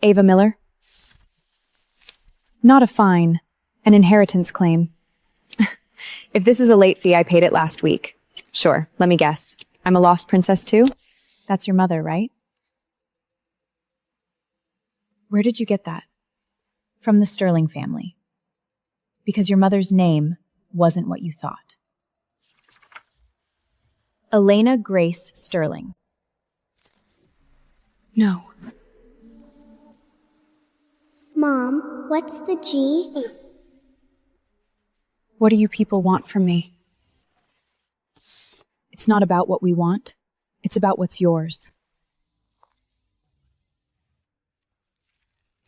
Ava Miller. Not a fine, an inheritance claim. If this is a late fee, I paid it last week. Sure, let me guess. I'm a lost princess too? That's your mother, right? Where did you get that? From the Sterling family. Because your mother's name wasn't what you thought. Elena Grace Sterling. No. Mom, what's the G? What do you people want from me? It's not about what we want. It's about what's yours.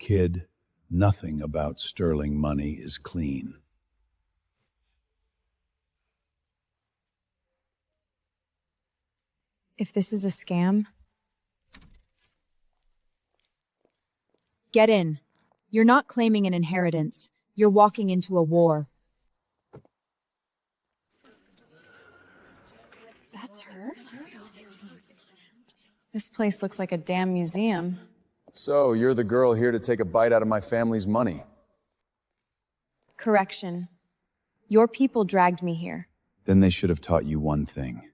Kid, nothing about Sterling money is clean. If this is a scam, get in. You're not claiming an inheritance. You're walking into a war. That's her? This place looks like a damn museum. So, you're the girl here to take a bite out of my family's money. Correction. Your people dragged me here. Then they should have taught you one thing.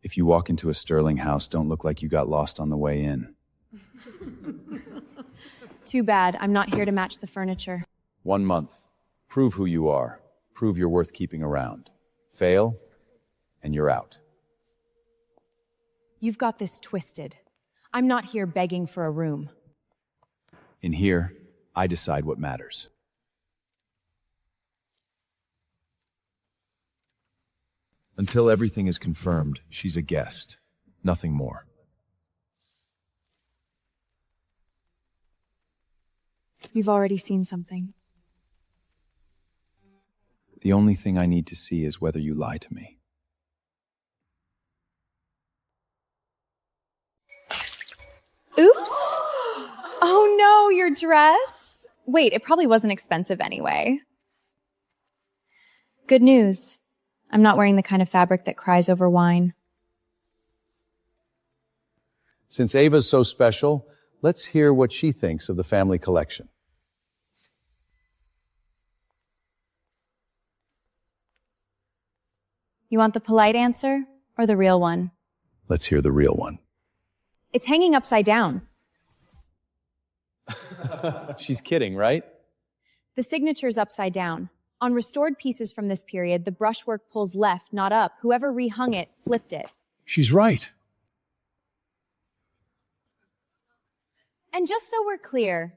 If you walk into a Sterling house, don't look like you got lost on the way in. Too bad. I'm not here to match the furniture. 1 month. Prove who you are. Prove you're worth keeping around. Fail, and you're out. You've got this twisted. I'm not here begging for a room. In here, I decide what matters. Until everything is confirmed, she's a guest. Nothing more. You've already seen something. The only thing I need to see is whether you lie to me. Oops! Oh no, your dress! Wait, it probably wasn't expensive anyway. Good news. I'm not wearing the kind of fabric that cries over wine. Since Ava's so special, let's hear what she thinks of the family collection. You want the polite answer or the real one? Let's hear the real one. It's hanging upside down. She's kidding, right? The signature's upside down. On restored pieces from this period, the brushwork pulls left, not up. Whoever rehung it flipped it. She's right. And just so we're clear,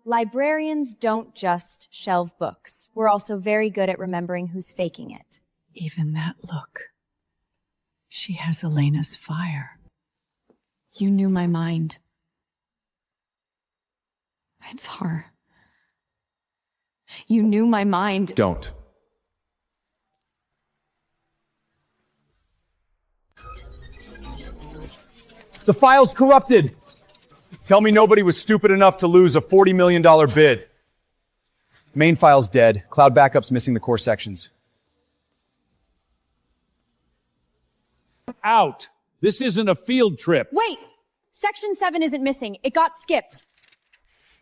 librarians don't just shelve books. We're also very good at remembering who's faking it. Even that look. She has Elena's fire. You knew my mind. It's her. You knew my mind. Don't. The file's corrupted. Tell me nobody was stupid enough to lose a $40 million bid. Main file's dead. Cloud backup's missing the core sections. Out. This isn't a field trip. Wait! Section 7 isn't missing. It got skipped.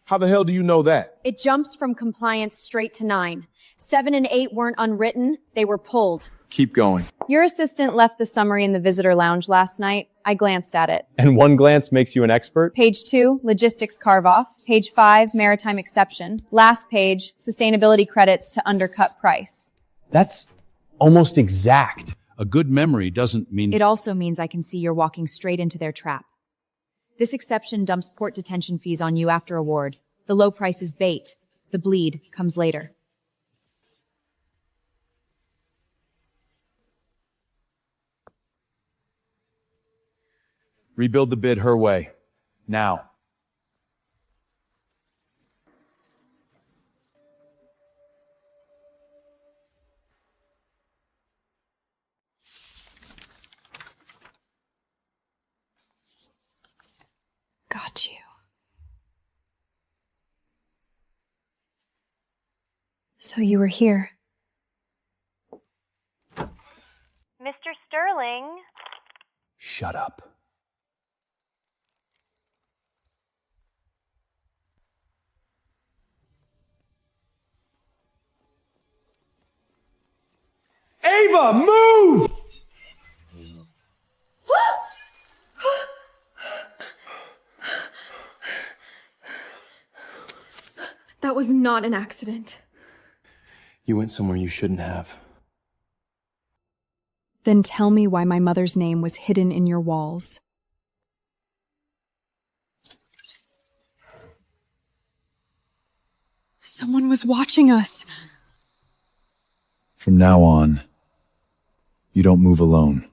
How the hell do you know that? It jumps from compliance straight to 9. 7 and 8 weren't unwritten. They were pulled. Keep going. Your assistant left the summary in the visitor lounge last night. I glanced at it. And one glance makes you an expert? Page 2, logistics carve-off. Page 5, maritime exception. Last page, sustainability credits to undercut price. That's almost exact. A good memory doesn't mean... It also means I can see you're walking straight into their trap. This exception dumps port detention fees on you after award. The low price is bait. The bleed comes later. Rebuild the bid her way. Now. Got you. So you were here. Mr. Sterling? Shut up. Ava, move! That was not an accident. You went somewhere you shouldn't have. Then tell me why my mother's name was hidden in your walls. Someone was watching us. From now on, you don't move alone.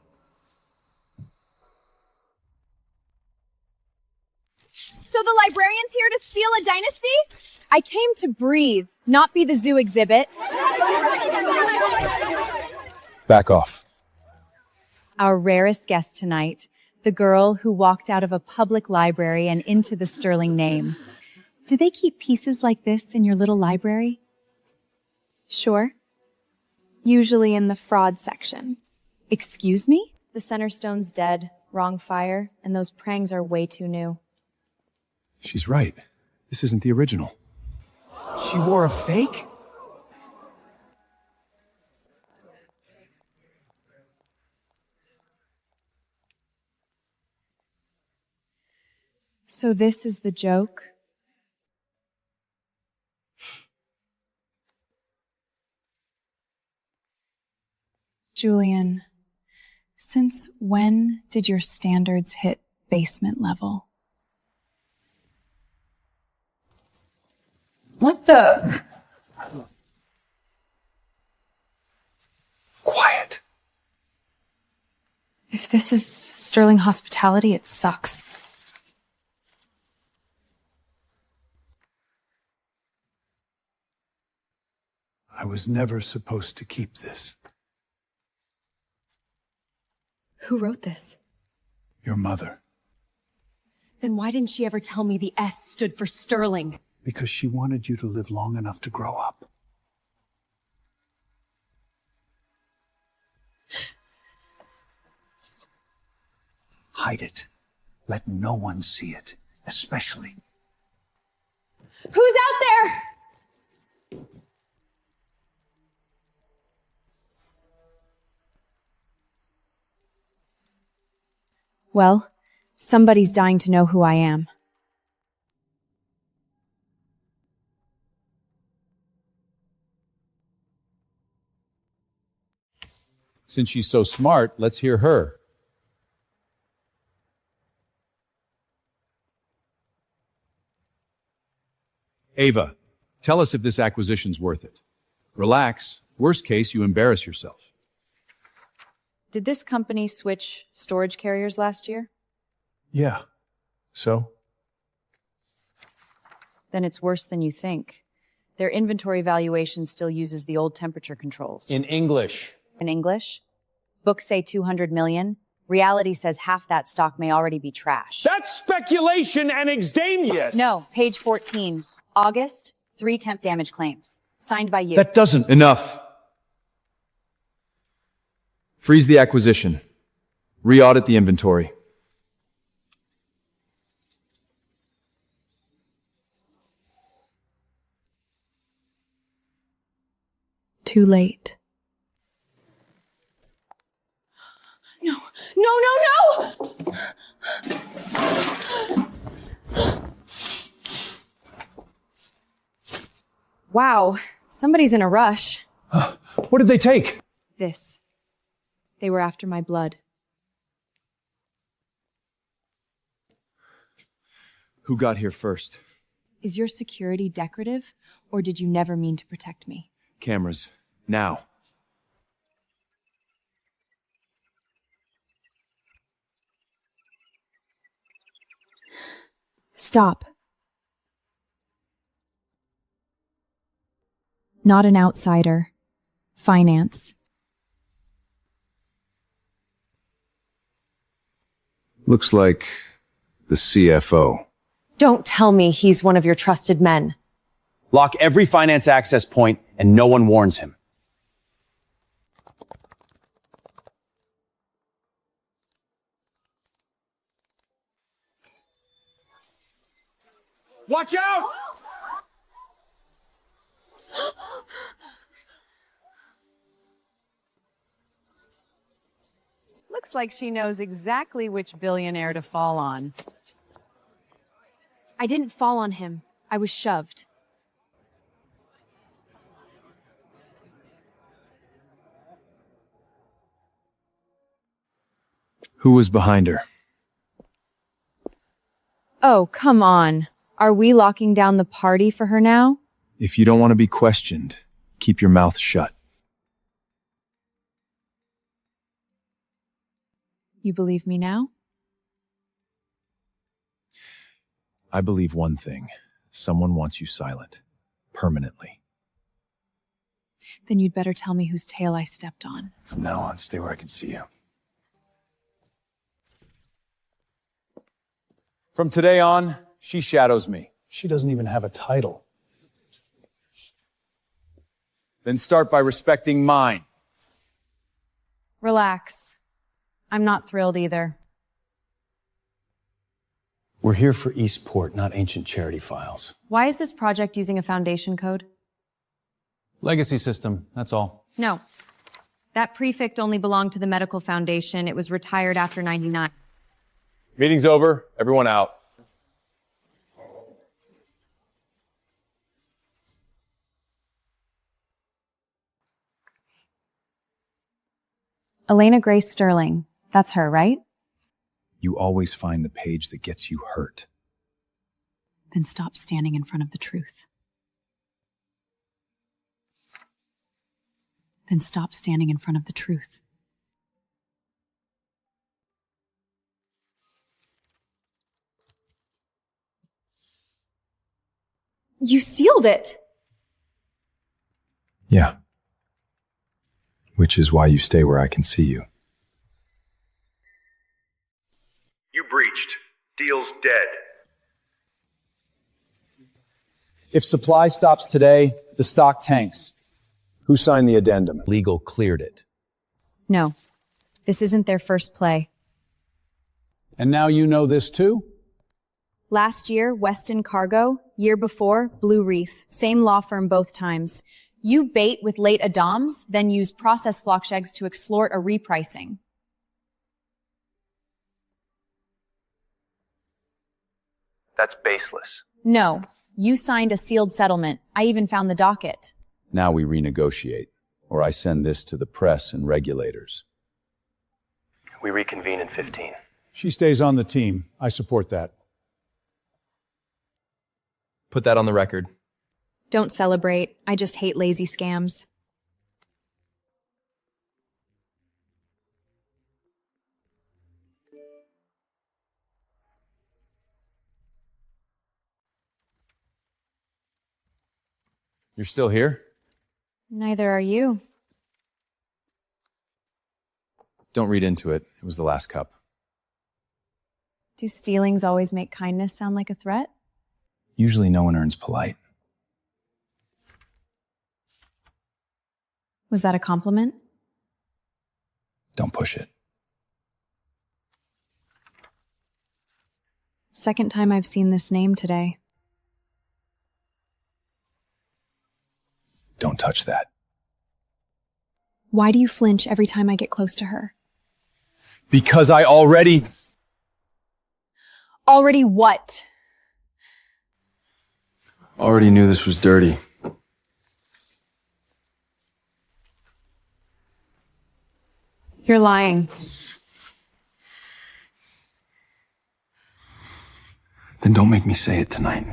So the librarian's here to steal a dynasty? I came to breathe, not be the zoo exhibit. Back off. Our rarest guest tonight, the girl who walked out of a public library and into the Sterling name. Do they keep pieces like this in your little library? Sure. Usually in the fraud section. Excuse me? The center stone's dead, wrong fire, and those prangs are way too new. She's right. This isn't the original. She wore a fake? So this is the joke? Julian, since when did your standards hit basement level? What the? Quiet. If this is Sterling hospitality, it sucks. I was never supposed to keep this. Who wrote this? Your mother. Then why didn't she ever tell me the S stood for Sterling? Because she wanted you to live long enough to grow up. Hide it. Let no one see it, especially. Who's out there? Well, somebody's dying to know who I am. Since she's so smart, let's hear her. Ava, tell us if this acquisition's worth it. Relax. Worst case, you embarrass yourself. Did this company switch storage carriers last year? Yeah. So? Then it's worse than you think. Their inventory valuation still uses the old temperature controls. In English. In English? Books say 200 million. Reality says half that stock may already be trash. That's speculation and extraneous! No, page 14. August, 3 temp damage claims. Signed by you. That doesn't. Enough. Freeze the acquisition. Re-audit the inventory. Too late. No, no, no, no! Wow, somebody's in a rush. What did they take? This. They were after my blood. Who got here first? Is your security decorative, or did you never mean to protect me? Cameras. Now. Stop. Not an outsider. Finance. Looks like the CFO. Don't tell me he's one of your trusted men. Lock every finance access point and no one warns him. Watch out! looks like she knows exactly which billionaire to fall on. I didn't fall on him. I was shoved. Who was behind her? Oh, come on. Are we locking down the party for her now? If you don't want to be questioned, keep your mouth shut. You believe me now? I believe one thing. Someone wants you silent. Permanently. Then you'd better tell me whose tail I stepped on. From now on, stay where I can see you. From today on, she shadows me. She doesn't even have a title. Then start by respecting mine. Relax. I'm not thrilled either. We're here for Eastport, not ancient charity files. Why is this project using a foundation code? Legacy system, that's all. No. That prefect only belonged to the medical foundation. It was retired after 99. Meeting's over. Everyone out. Elena Grace Sterling. That's her, right? You always find the page that gets you hurt. Then stop standing in front of the truth. Then stop standing in front of the truth. You sealed it! Yeah. Which is why you stay where I can see you. You breached. Deal's dead. If supply stops today, the stock tanks. Who signed the addendum? Legal cleared it. No. This isn't their first play. And now you know this too? Last year, Weston Cargo. Year before, Blue Reef. Same law firm both times. You bait with late Adams, then use process flockshegs to extort a repricing. That's baseless. No. You signed a sealed settlement. I even found the docket. Now we renegotiate, or I send this to the press and regulators. We reconvene in 15. She stays on the team. I support that. Put that on the record. Don't celebrate. I just hate lazy scams. You're still here? Neither are you. Don't read into it. It was the last cup. Do stealings always make kindness sound like a threat? Usually no one earns polite. Was that a compliment? Don't push it. Second time I've seen this name today. Don't touch that. Why do you flinch every time I get close to her? Because I already... Already what? Already knew this was dirty. You're lying. Then don't make me say it tonight.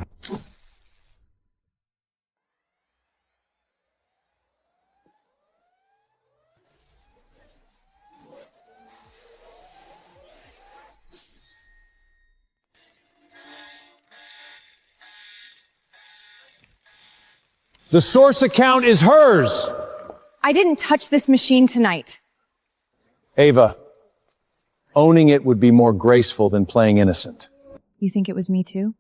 The source account is hers! I didn't touch this machine tonight. Ava, owning it would be more graceful than playing innocent. You think it was me too?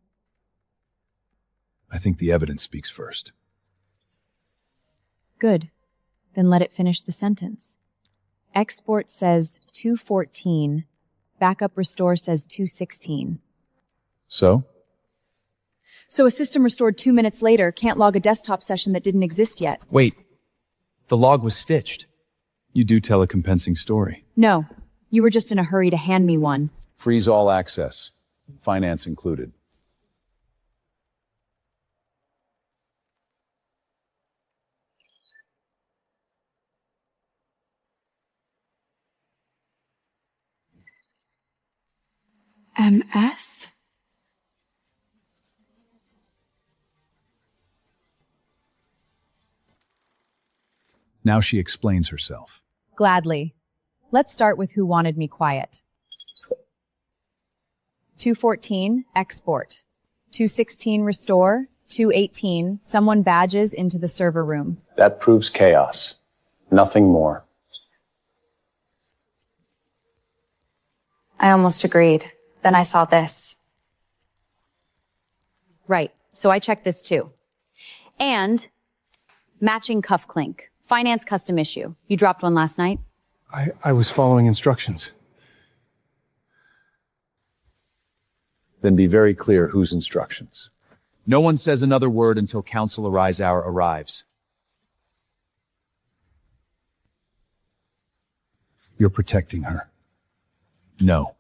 I think the evidence speaks first. Good. Then let it finish the sentence. Export says 214. Backup restore says 216. So? So a system restored 2 minutes later can't log a desktop session that didn't exist yet. Wait. The log was stitched. You do tell a compensing story. No. You were just in a hurry to hand me one. Freeze all access. Finance included. MS? Now she explains herself. Gladly. Let's start with who wanted me quiet. 214, export. 216, restore. 218, someone badges into the server room. That proves chaos. Nothing more. I almost agreed. Then I saw this. Right, so I checked this too. And matching cuff clink. Finance custom issue. You dropped one last night? I was following instructions. Then be very clear whose instructions. No one says another word until Council Arise Hour arrives. You're protecting her. No.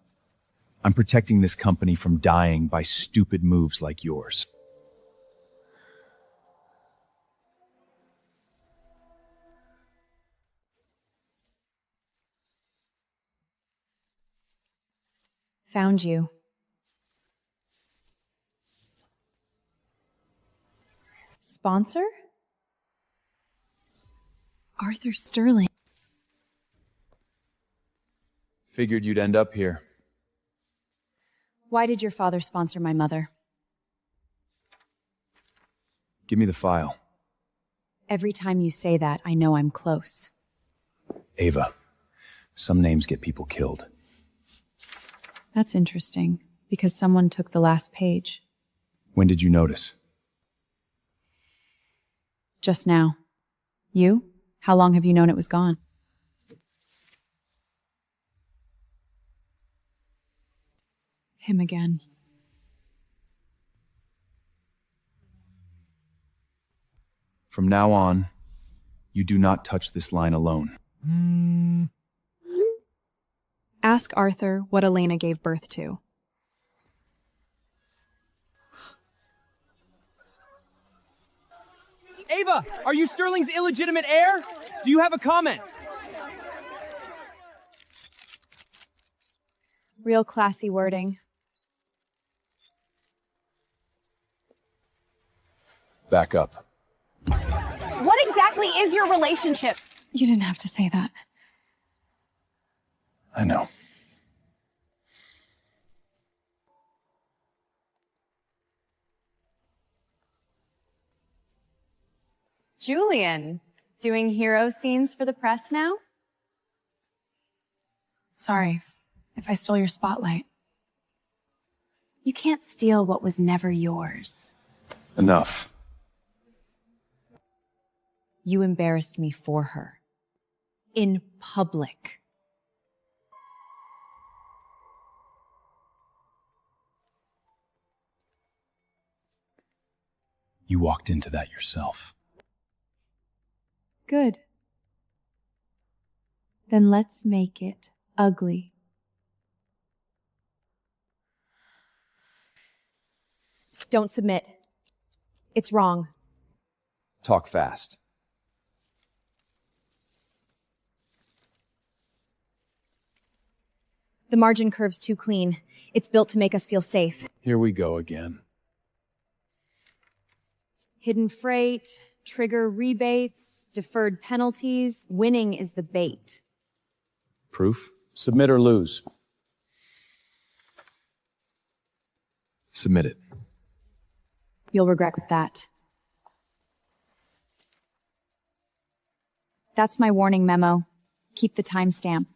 I'm protecting this company from dying by stupid moves like yours. Found you. Sponsor? Arthur Sterling. Figured you'd end up here. Why did your father sponsor my mother? Give me the file. Every time you say that, I know I'm close. Ava, some names get people killed. That's interesting, because someone took the last page. When did you notice? Just now. You? How long have you known it was gone? Him again. From now on, you do not touch this line alone. Ask Arthur what Elena gave birth to. Ava, are you Sterling's illegitimate heir? Do you have a comment? Real classy wording. Back up. What exactly is your relationship? You didn't have to say that. I know. Julian, doing hero scenes for the press now? Sorry if I stole your spotlight. You can't steal what was never yours. Enough. You embarrassed me for her. In public. You walked into that yourself. Good. Then let's make it ugly. Don't submit. It's wrong. Talk fast. The margin curve's too clean. It's built to make us feel safe. Here we go again. Hidden freight, trigger rebates, deferred penalties. Winning is the bait. Proof? Submit or lose. Submit it. You'll regret that. That's my warning memo. Keep the timestamp.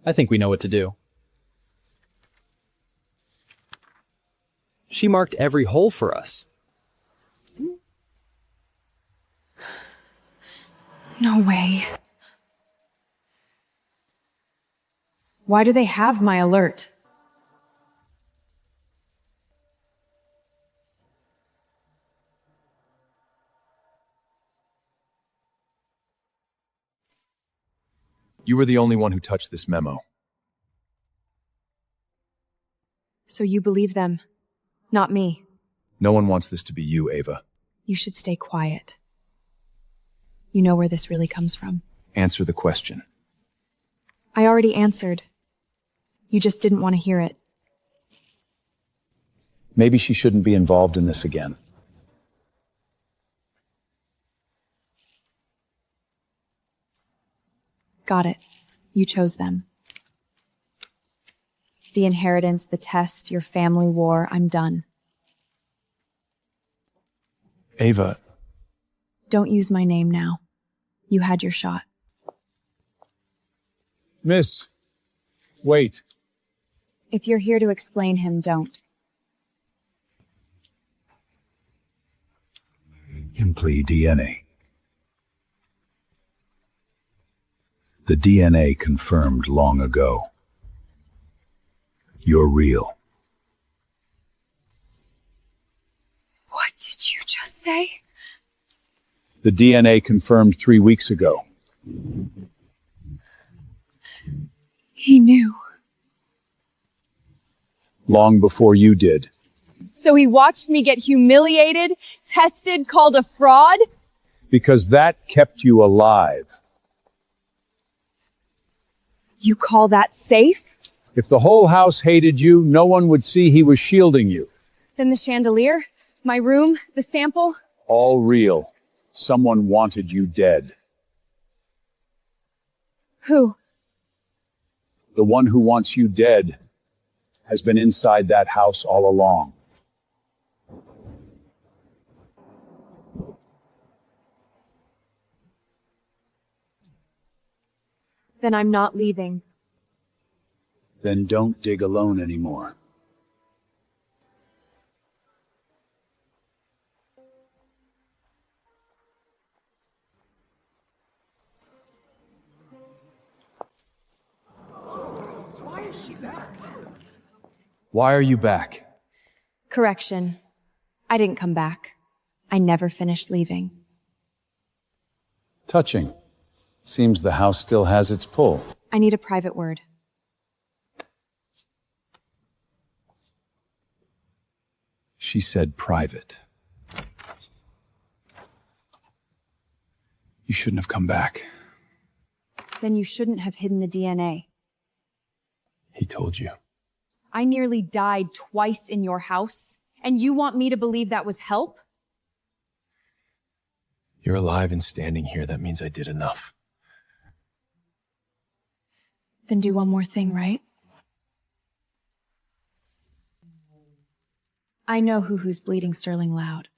I think we know what to do. She marked every hole for us. No way. Why do they have my alert? You were the only one who touched this memo. So you believe them, not me. No one wants this to be you, Ava. You should stay quiet. You know where this really comes from. Answer the question. I already answered. You just didn't want to hear it. Maybe she shouldn't be involved in this again. Got it. You chose them. The inheritance, the test, your family war, I'm done. Ava. Don't use my name now. You had your shot. Miss, wait. If you're here to explain him, don't. Imply DNA. The DNA confirmed long ago. You're real. What did you just say? The DNA confirmed 3 weeks ago. He knew. Long before you did. So he watched me get humiliated, tested, called a fraud? Because that kept you alive. You call that safe? If the whole house hated you, no one would see he was shielding you. Then the chandelier, my room, the sample? All real. Someone wanted you dead. Who? The one who wants you dead has been inside that house all along. Then I'm not leaving. Then don't dig alone anymore. Why are you back? Correction. I didn't come back. I never finished leaving. Touching. Seems the house still has its pull. I need a private word. She said private. You shouldn't have come back. Then you shouldn't have hidden the DNA. He told you. I nearly died twice in your house, and you want me to believe that was help? You're alive and standing here. That means I did enough. Then do one more thing, right? I know who's bleeding Sterling loud.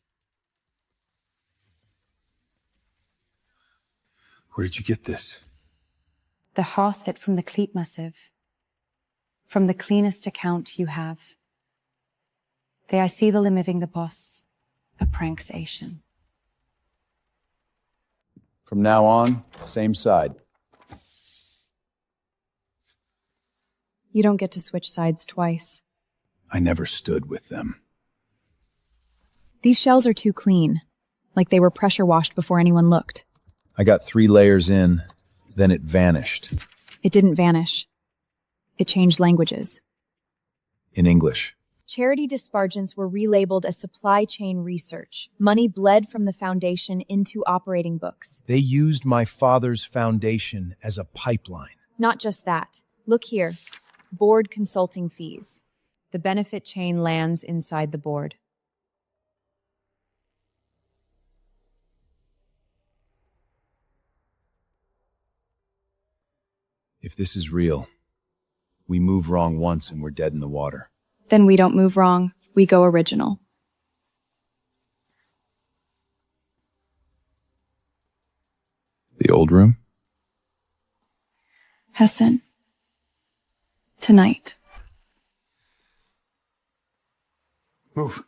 Where did you get this? The hostility from the Cleat Massive. From the cleanest account you have. They I see the limiving the boss. A pranksation. From now on, same side. You don't get to switch sides twice. I never stood with them. These shells are too clean. Like they were pressure washed before anyone looked. I got 3 layers in, then it vanished. It didn't vanish. It changed languages. In English. Charity dispargents were relabeled as supply chain research. Money bled from the foundation into operating books. They used my father's foundation as a pipeline. Not just that. Look here. Board consulting fees. The benefit chain lands inside the board. If this is real, we move wrong once and we're dead in the water. Then we don't move wrong, we go original. The old room? Hessen. Tonight. Move.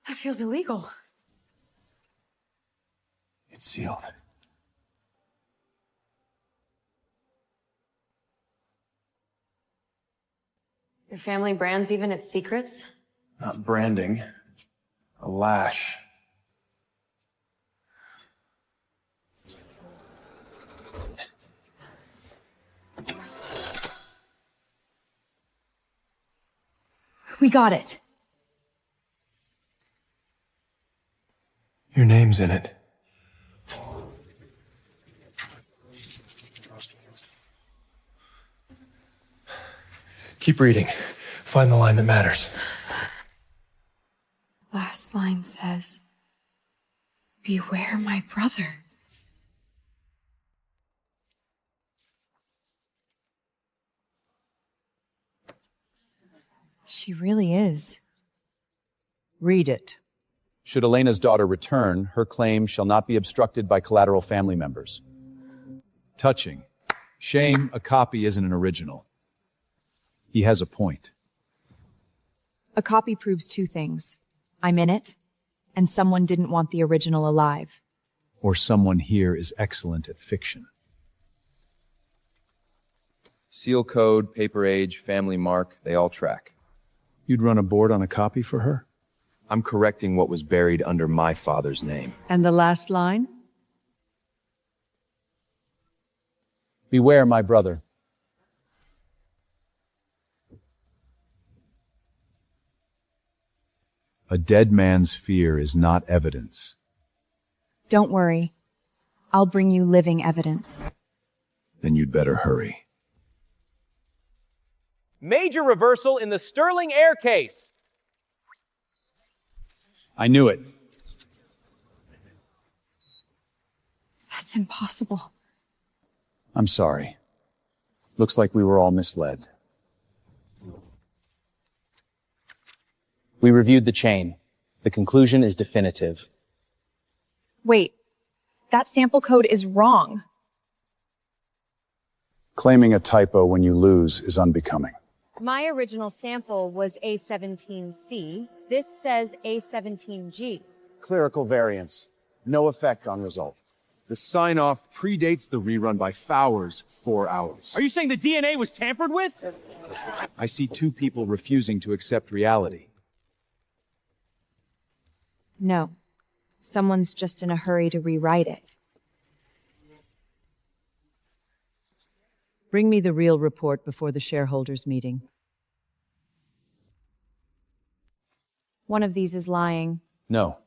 That feels illegal. It's sealed. Your family brands even its secrets? Not branding. A lash. We got it. Your name's in it. Keep reading. Find the line that matters. Last line says, "Beware my brother." She really is. Read it. Should Elena's daughter return, her claim shall not be obstructed by collateral family members. Touching. Shame, a copy isn't an original. He has a point. A copy proves two things. I'm in it, and someone didn't want the original alive. Or someone here is excellent at fiction. Seal code, paper age, family mark, they all track. You'd run a board on a copy for her? I'm correcting what was buried under my father's name. And the last line? Beware my brother. A dead man's fear is not evidence. Don't worry. I'll bring you living evidence. Then you'd better hurry. Major reversal in the Sterling heir case. I knew it. That's impossible. I'm sorry. Looks like we were all misled. We reviewed the chain. The conclusion is definitive. Wait, that sample code is wrong. Claiming a typo when you lose is unbecoming. My original sample was A17C. This says A17G. Clerical variance. No effect on result. The sign-off predates the rerun by Fowler's 4 hours. Are you saying the DNA was tampered with? I see two people refusing to accept reality. No. Someone's just in a hurry to rewrite it. Bring me the real report before the shareholders' meeting. One of these is lying. No,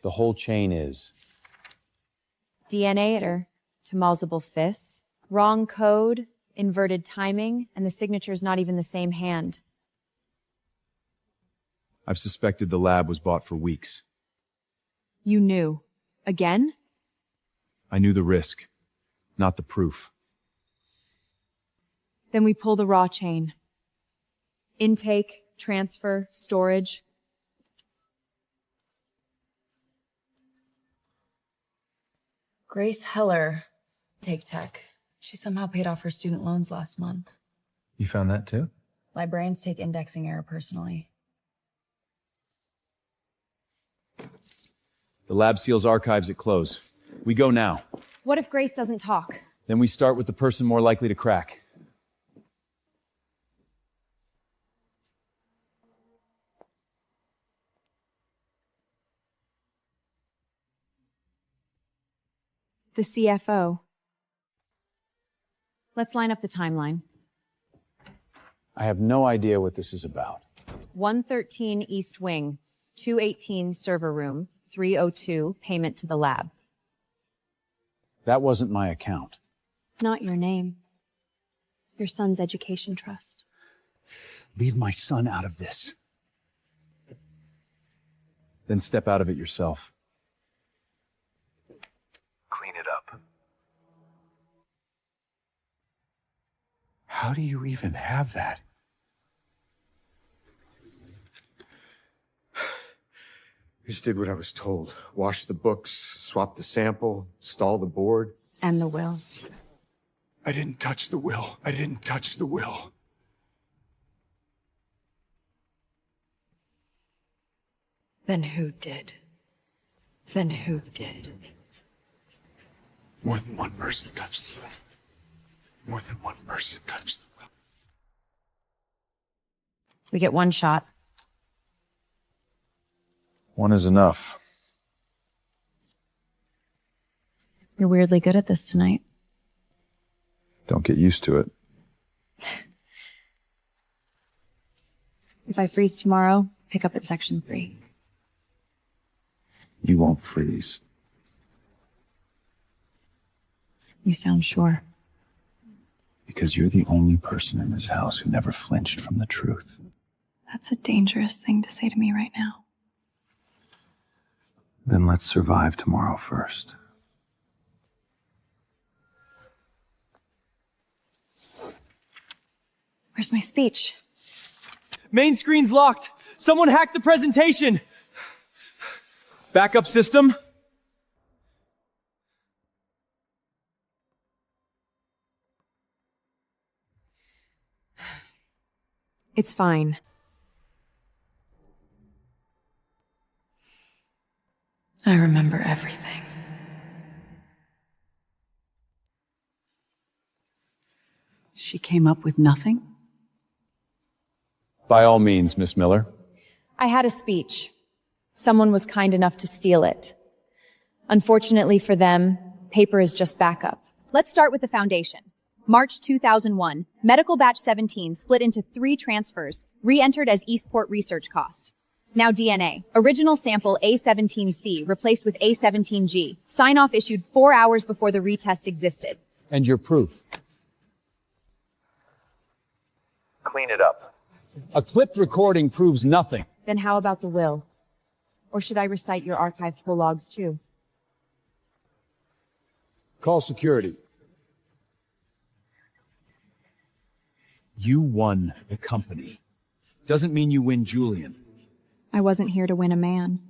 the whole chain is. DNA iter, Tomazable fists, wrong code, inverted timing, and the signature's not even the same hand. I've suspected the lab was bought for weeks. You knew. Again? I knew the risk, not the proof. Then we pull the raw chain. Intake, transfer, storage. Grace Heller, Take Tech. She somehow paid off her student loans last month. You found that too? Librarians take indexing error personally. The lab seals archives at close. We go now. What if Grace doesn't talk? Then we start with the person more likely to crack. The CFO. Let's line up the timeline. I have no idea what this is about. 113 East Wing, 218 server room, 302 payment to the lab. That wasn't my account. Not your name. Your son's education trust. Leave my son out of this. Then step out of it yourself. Clean it up. How do you even have that? I just did what I was told. Wash the books, swap the sample, install the board. And the will. I didn't touch the will. I didn't touch the will. Then who did? Then who did? More than one person touched the will. More than one person touched the will. We get one shot. One is enough. You're weirdly good at this tonight. Don't get used to it. If I freeze tomorrow, pick up at section 3. You won't freeze. You sound sure. Because you're the only person in this house who never flinched from the truth. That's a dangerous thing to say to me right now. Then let's survive tomorrow first. Where's my speech? Main screen's locked. Someone hacked the presentation. Backup system? It's fine. I remember everything. She came up with nothing? By all means, Miss Miller. I had a speech. Someone was kind enough to steal it. Unfortunately for them, paper is just backup. Let's start with the foundation. March 2001, medical batch 17 split into 3 transfers, re-entered as Eastport research cost. Now DNA. Original sample A17C replaced with A17G. Sign-off issued 4 hours before the retest existed. And your proof? Clean it up. A clipped recording proves nothing. Then how about the will? Or should I recite your archived pull logs too? Call security. You won the company. Doesn't mean you win Julian. I wasn't here to win a man.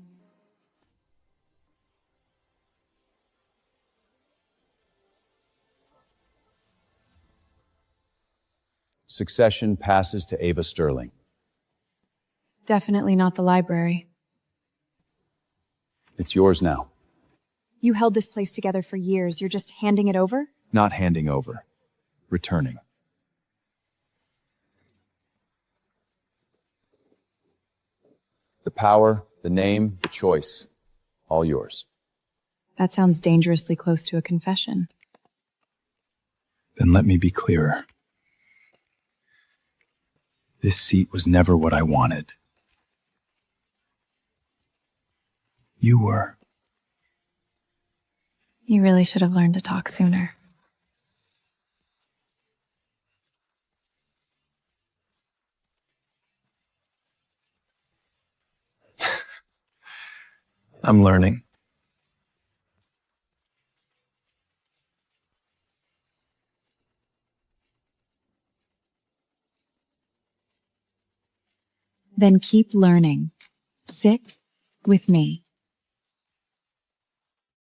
Succession passes to Ava Sterling. Definitely not the library. It's yours now. You held this place together for years. You're just handing it over? Not handing over. Returning. The power, the name, the choice. All yours. That sounds dangerously close to a confession. Then let me be clearer. This seat was never what I wanted. You were. You really should have learned to talk sooner. I'm learning. Then keep learning. Sit with me.